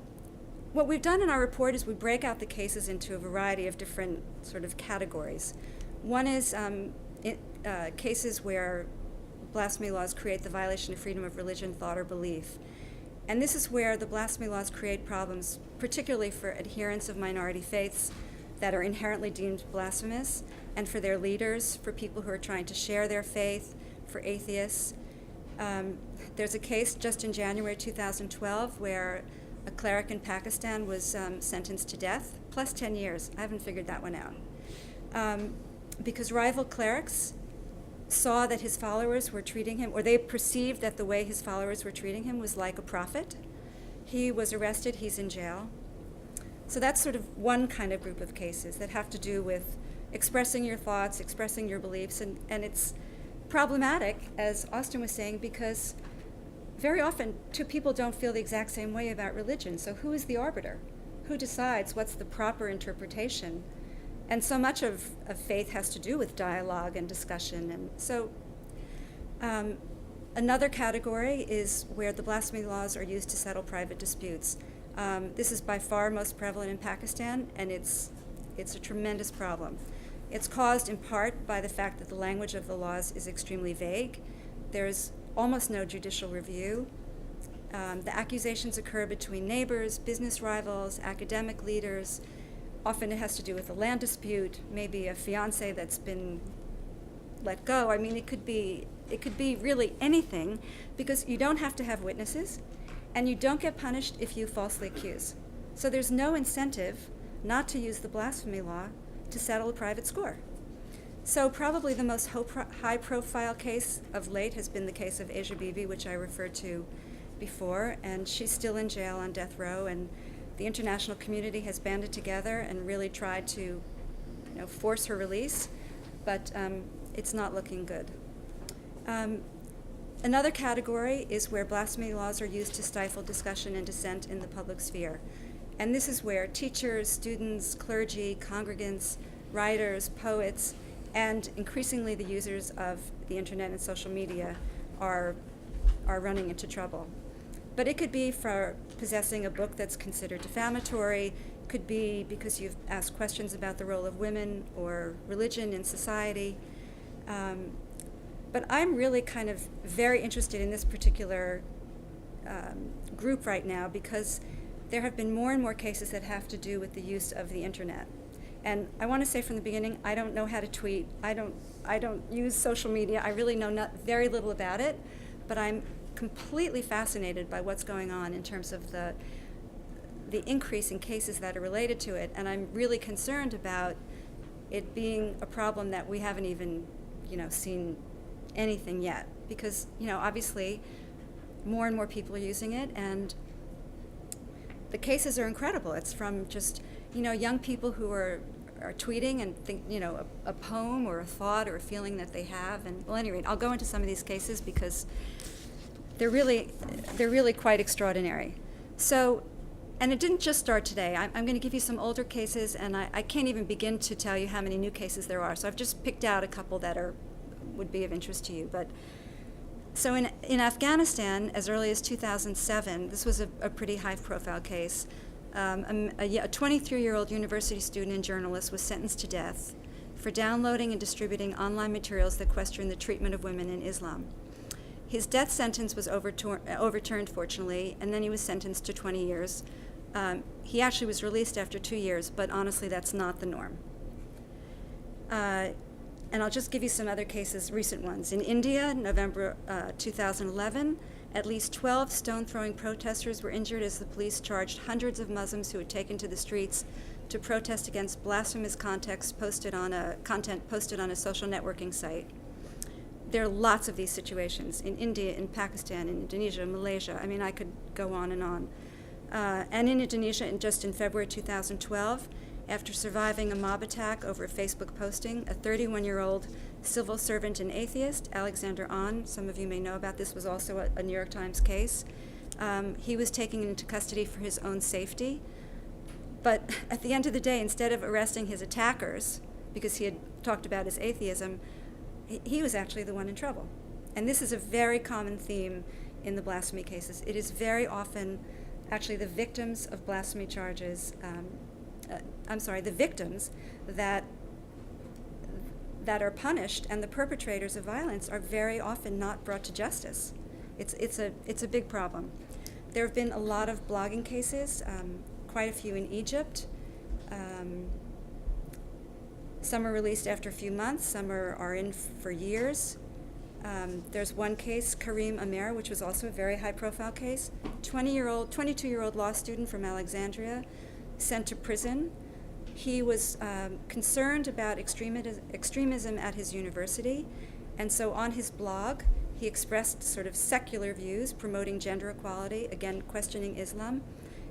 what we've done in our report is we break out the cases into a variety of different sort of categories. One is cases where blasphemy laws create the violation of freedom of religion, thought, or belief. And this is where the blasphemy laws create problems, particularly for adherents of minority faiths that are inherently deemed blasphemous, and for their leaders, for people who are trying to share their faith, for atheists. There's a case just in January 2012 where a cleric in Pakistan was sentenced to death, plus 10 years. I haven't figured that one out. Because rival clerics saw that his followers were treating him, or they perceived that the way his followers were treating him was like a prophet. He was arrested, he's in jail. So that's sort of one kind of group of cases that have to do with expressing your thoughts, expressing your beliefs, and it's problematic, as Austin was saying, because very often two people don't feel the exact same way about religion. So who is the arbiter? Who decides what's the proper interpretation? And so much of faith has to do with dialogue and discussion. And so another category is where the blasphemy laws are used to settle private disputes. This is by far most prevalent in Pakistan, and it's a tremendous problem. It's caused in part by the fact that the language of the laws is extremely vague. There's almost no judicial review. The accusations occur between neighbors, business rivals, academic leaders. Often it has to do with a land dispute, maybe a fiancé that's been let go. I mean, it could be really anything, because you don't have to have witnesses, and you don't get punished if you falsely accuse. So there's no incentive not to use the blasphemy law to settle a private score. So probably the most high-profile case of late has been the case of Asia Bibi, which I referred to before, and she's still in jail on death row, and the international community has banded together and really tried to force her release, but it's not looking good. Another category is where blasphemy laws are used to stifle discussion and dissent in the public sphere. And this is where teachers, students, clergy, congregants, writers, poets, and increasingly the users of the internet and social media are running into trouble. But it could be for possessing a book that's considered defamatory, could be because you've asked questions about the role of women or religion in society. But I'm really kind of very interested in this particular group right now, because there have been more and more cases that have to do with the use of the internet. And I want to say from the beginning, I don't know how to tweet. I don't use social media. I really know very little about it, but I'm completely fascinated by what's going on in terms of the increase in cases that are related to it. And I'm really concerned about it being a problem that we haven't even, seen anything yet. Because, obviously, more and more people are using it, and the cases are incredible. It's from just, young people who are tweeting and think, a poem or a thought or a feeling that they have. And well, anyway, I'll go into some of these cases because they're really quite extraordinary. So, and it didn't just start today. I'm going to give you some older cases, and I can't even begin to tell you how many new cases there are. So I've just picked out a couple that would be of interest to you. But so in Afghanistan, as early as 2007, this was a pretty high-profile case. A 23-year-old university student and journalist was sentenced to death for downloading and distributing online materials that question the treatment of women in Islam. His death sentence was overturned, fortunately, and then he was sentenced to 20 years. He actually was released after 2 years, but honestly, that's not the norm. And I'll just give you some other cases, recent ones. In India, November 2011, at least 12 stone-throwing protesters were injured as the police charged hundreds of Muslims who had taken to the streets to protest against blasphemous content posted on a social networking site. there are lots of these situations in India, in Pakistan, in Indonesia, Malaysia. I mean, I could go on and on. And in Indonesia, just in February 2012, after surviving a mob attack over a Facebook posting, a 31-year-old civil servant and atheist, Alexander An, some of you may know about this, was also a New York Times case. He was taken into custody for his own safety. But at the end of the day, instead of arresting his attackers, because he had talked about his atheism, he was actually the one in trouble. And this is a very common theme in the blasphemy cases. It is very often actually the victims of blasphemy charges, the victims that are punished, and the perpetrators of violence are very often not brought to justice. It's a big problem. There have been a lot of blogging cases, quite a few in Egypt. Some are released after a few months, some are in for years. There's one case, Karim Amer, which was also a very high-profile case. 22-year-old law student from Alexandria, sent to prison. He was concerned about extremism at his university, and so on his blog, he expressed sort of secular views, promoting gender equality, again, questioning Islam.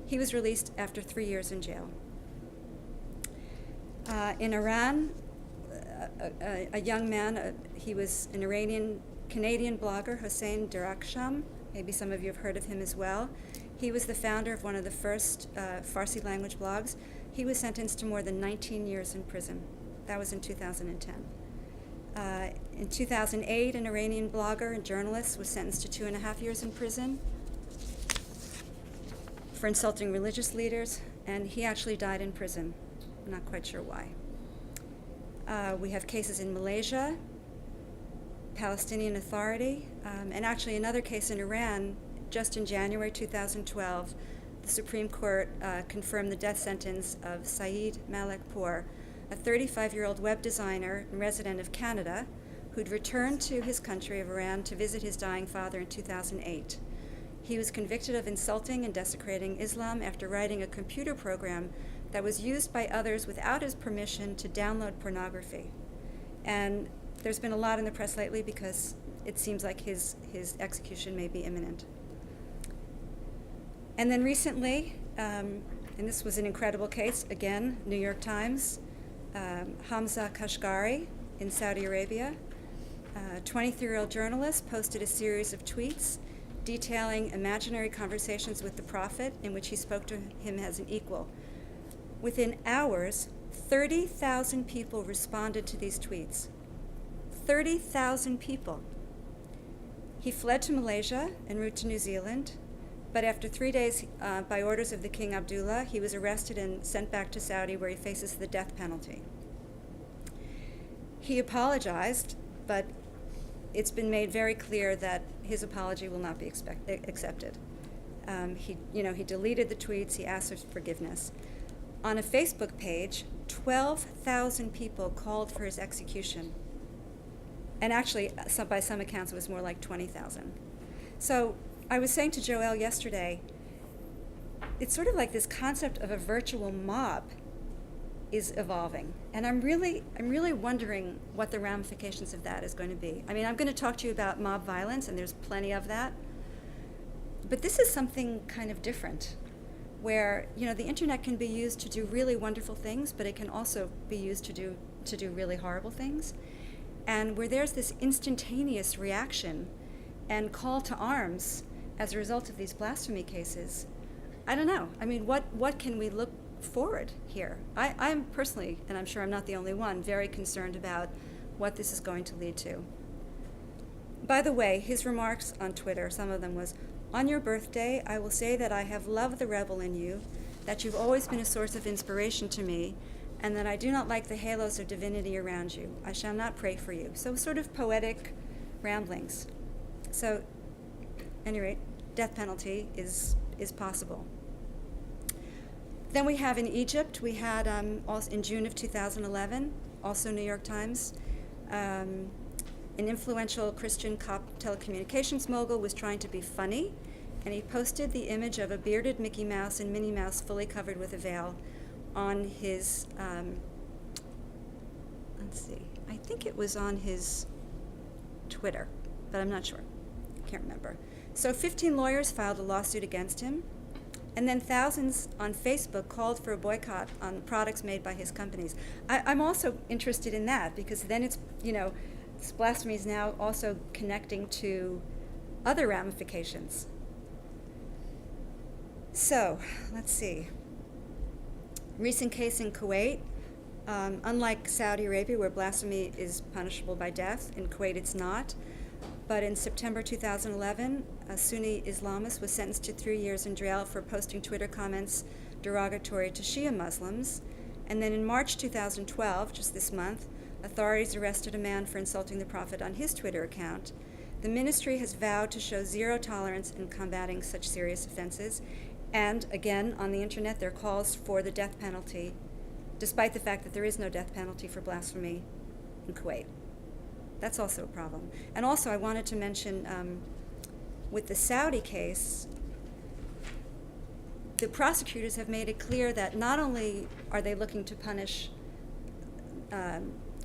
He was released after 3 years in jail. In Iran, a young man, he was an Iranian-Canadian blogger, Hossein Daraksham. Maybe some of you have heard of him as well. He was the founder of one of the first Farsi language blogs. He was sentenced to more than 19 years in prison. That was in 2010. In 2008, an Iranian blogger and journalist was sentenced to 2.5 years in prison for insulting religious leaders, and he actually died in prison. I'm not quite sure why. We have cases in Malaysia, Palestinian Authority, and actually another case in Iran. Just in January 2012, the Supreme Court confirmed the death sentence of Saeed Malekpour, a 35-year-old web designer and resident of Canada who'd returned to his country of Iran to visit his dying father in 2008. He was convicted of insulting and desecrating Islam after writing a computer program that was used by others without his permission to download pornography. And there's been a lot in the press lately because it seems like his execution may be imminent. And then recently, and this was an incredible case, again, New York Times, Hamza Kashgari in Saudi Arabia, a 23-year-old journalist posted a series of tweets detailing imaginary conversations with the Prophet in which he spoke to him as an equal. Within hours, 30,000 people responded to these tweets. 30,000 people. He fled to Malaysia en route to New Zealand, but after 3 days, by orders of the King Abdullah, he was arrested and sent back to Saudi, where he faces the death penalty. He apologized, but it's been made very clear that his apology will not be accepted. He deleted the tweets. He asked for forgiveness. On a Facebook page, 12,000 people called for his execution. And actually, by some accounts, it was more like 20,000. So I was saying to Joelle yesterday, it's sort of like this concept of a virtual mob is evolving. And I'm really wondering what the ramifications of that is going to be. I mean, I'm going to talk to you about mob violence, and there's plenty of that. But this is something kind of different, where the internet can be used to do really wonderful things, but it can also be used to do really horrible things. And where there's this instantaneous reaction and call to arms as a result of these blasphemy cases, I don't know. I mean, what can we look forward here? I'm personally, and I'm sure I'm not the only one, very concerned about what this is going to lead to. By the way, his remarks on Twitter, some of them was, "On your birthday, I will say that I have loved the rebel in you, that you've always been a source of inspiration to me, and that I do not like the halos of divinity around you. I shall not pray for you." So sort of poetic ramblings. So, at any rate, death penalty is possible. Then we have in Egypt, we had also in June of 2011, also New York Times, an influential Christian cop telecommunications mogul was trying to be funny, and he posted the image of a bearded Mickey Mouse and Minnie Mouse fully covered with a veil on his, I think it was on his Twitter, but I'm not sure. Can't remember. So 15 lawyers filed a lawsuit against him, and then thousands on Facebook called for a boycott on products made by his companies. I'm also interested in that, because then it's, this blasphemy is now also connecting to other ramifications. So, let's see. Recent case in Kuwait. Unlike Saudi Arabia, where blasphemy is punishable by death, in Kuwait it's not. But in September 2011, a Sunni Islamist was sentenced to 3 years in jail for posting Twitter comments derogatory to Shia Muslims. And then in March 2012, just this month, authorities arrested a man for insulting the Prophet on his Twitter account. The ministry has vowed to show zero tolerance in combating such serious offenses. And again, on the internet, there are calls for the death penalty, despite the fact that there is no death penalty for blasphemy in Kuwait. That's also a problem. And also, I wanted to mention, with the Saudi case, the prosecutors have made it clear that not only are they looking to punish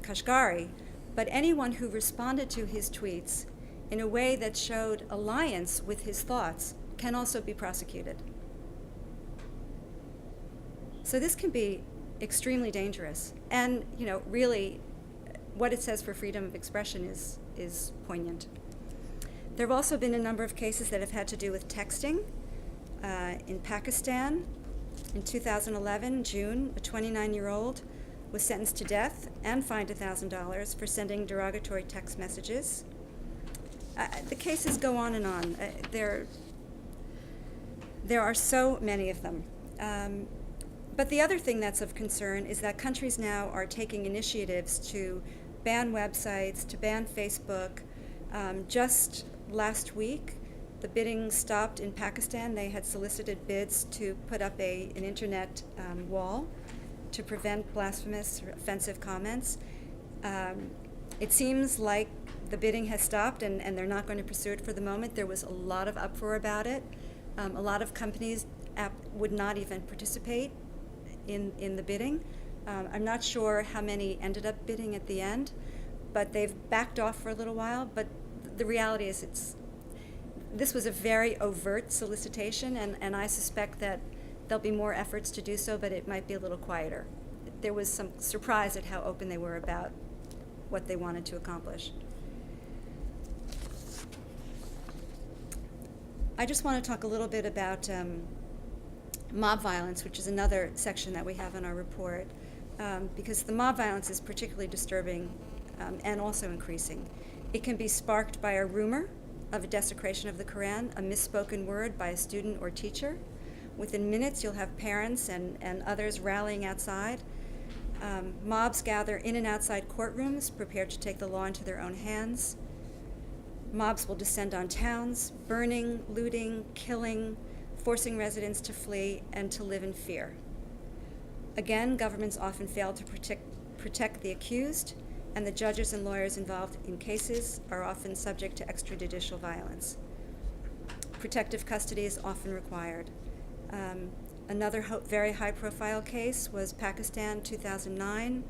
Kashgari, but anyone who responded to his tweets in a way that showed alliance with his thoughts can also be prosecuted. So this can be extremely dangerous. And, really, what it says for freedom of expression is poignant. There have also been a number of cases that have had to do with texting. In Pakistan, in 2011, June, a 29-year-old was sentenced to death and fined $1,000 for sending derogatory text messages. The cases go on and on. There are so many of them. But the other thing that's of concern is that countries now are taking initiatives to ban websites, to ban Facebook. Just last week, the bidding stopped in Pakistan. They had solicited bids to put up an internet wall to prevent blasphemous or offensive comments. It seems like the bidding has stopped and they're not going to pursue it for the moment. There was a lot of uproar about it. A lot of companies would not even participate in the bidding. I'm not sure how many ended up bidding at the end, but they've backed off for a little while. But the reality is this was a very overt solicitation, and I suspect that there'll be more efforts to do so, but it might be a little quieter. There was some surprise at how open they were about what they wanted to accomplish. I just want to talk a little bit about mob violence, which is another section that we have in our report, because the mob violence is particularly disturbing and also increasing. It can be sparked by a rumor of a desecration of the Quran, a misspoken word by a student or teacher. Within minutes, you'll have parents and others rallying outside. Mobs gather in and outside courtrooms, prepared to take the law into their own hands. Mobs will descend on towns, burning, looting, killing, forcing residents to flee and to live in fear. Again, governments often fail to protect the accused, and the judges and lawyers involved in cases are often subject to extrajudicial violence. Protective custody is often required. Another very high-profile case was Pakistan, 2009.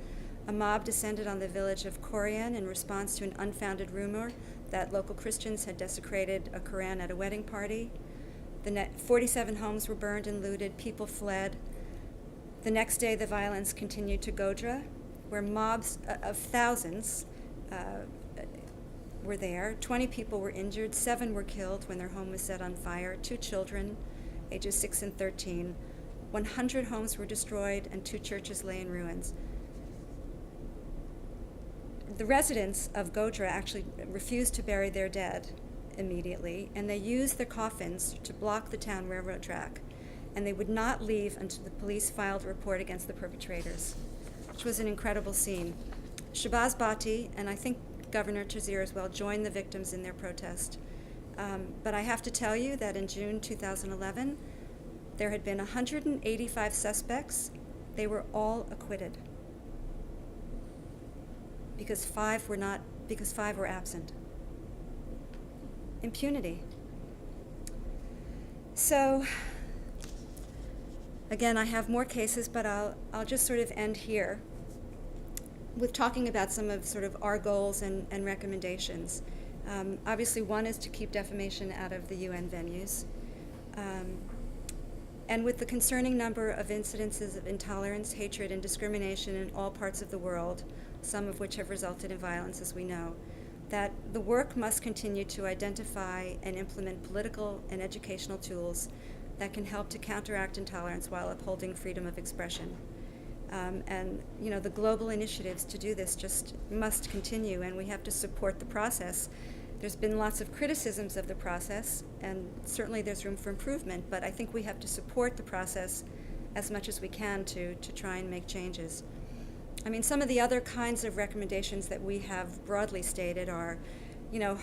A mob descended on the village of Korean in response to an unfounded rumor that local Christians had desecrated a Quran at a wedding party. 47 homes were burned and looted. People fled. The next day, the violence continued to Godhra, where mobs of thousands were there. 20 people were injured. 7 were killed when their home was set on fire. 2 children, ages 6 and 13. 100 homes were destroyed, and 2 churches lay in ruins. The residents of Godhra actually refused to bury their dead immediately, and they used their coffins to block the town railroad track, and they would not leave until the police filed a report against the perpetrators, which was an incredible scene. Shahbaz Bhatti, and I think Governor Tazir as well, joined the victims in their protest. But I have to tell you that in June 2011, there had been 185 suspects. They were all acquitted because 5 were absent. Impunity. So, again, I have more cases, but I'll just sort of end here with talking about some of sort of our goals and recommendations. Obviously, one is to keep defamation out of the UN venues. And with the concerning number of incidences of intolerance, hatred, and discrimination in all parts of the world, some of which have resulted in violence, as we know, that the work must continue to identify and implement political and educational tools that can help to counteract intolerance while upholding freedom of expression. And the global initiatives to do this just must continue, and we have to support the process. There's been lots of criticisms of the process, and certainly there's room for improvement, but I think we have to support the process as much as we can to try and make changes. I mean, some of the other kinds of recommendations that we have broadly stated are,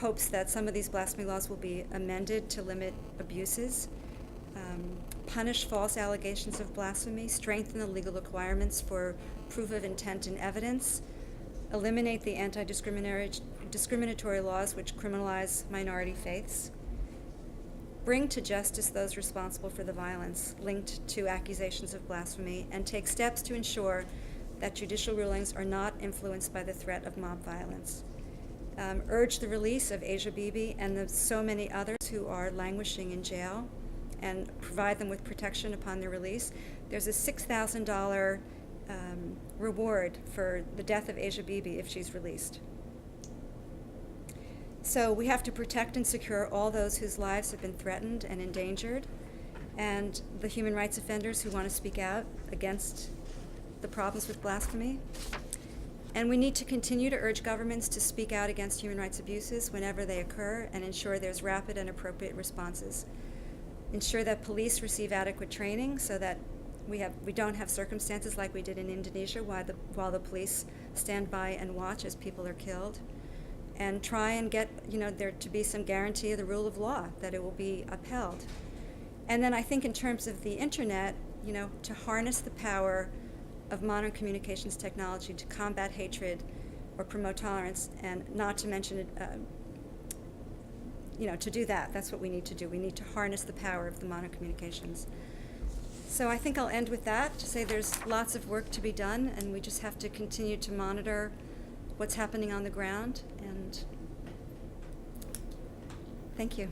hopes that some of these blasphemy laws will be amended to limit abuses, punish false allegations of blasphemy, strengthen the legal requirements for proof of intent and evidence, eliminate the anti-discriminatory laws which criminalize minority faiths, bring to justice those responsible for the violence linked to accusations of blasphemy, and take steps to ensure that judicial rulings are not influenced by the threat of mob violence. Urge the release of Asia Bibi and the so many others who are languishing in jail, and provide them with protection upon their release. There's a $6,000 reward for the death of Asia Bibi if she's released. So we have to protect and secure all those whose lives have been threatened and endangered, and the human rights offenders who want to speak out against the problems with blasphemy. And we need to continue to urge governments to speak out against human rights abuses whenever they occur and ensure there's rapid and appropriate responses. Ensure that police receive adequate training so that we don't have circumstances like we did in Indonesia while the police stand by and watch as people are killed. And try and get there to be some guarantee of the rule of law, that it will be upheld. And then I think in terms of the internet, to harness the power of modern communications technology to combat hatred or promote tolerance, and not to mention to do that's what we need to do. We need to harness the power of the modern communications. So I think I'll end with that, to say there's lots of work to be done, and we just have to continue to monitor what's happening on the ground. And thank you.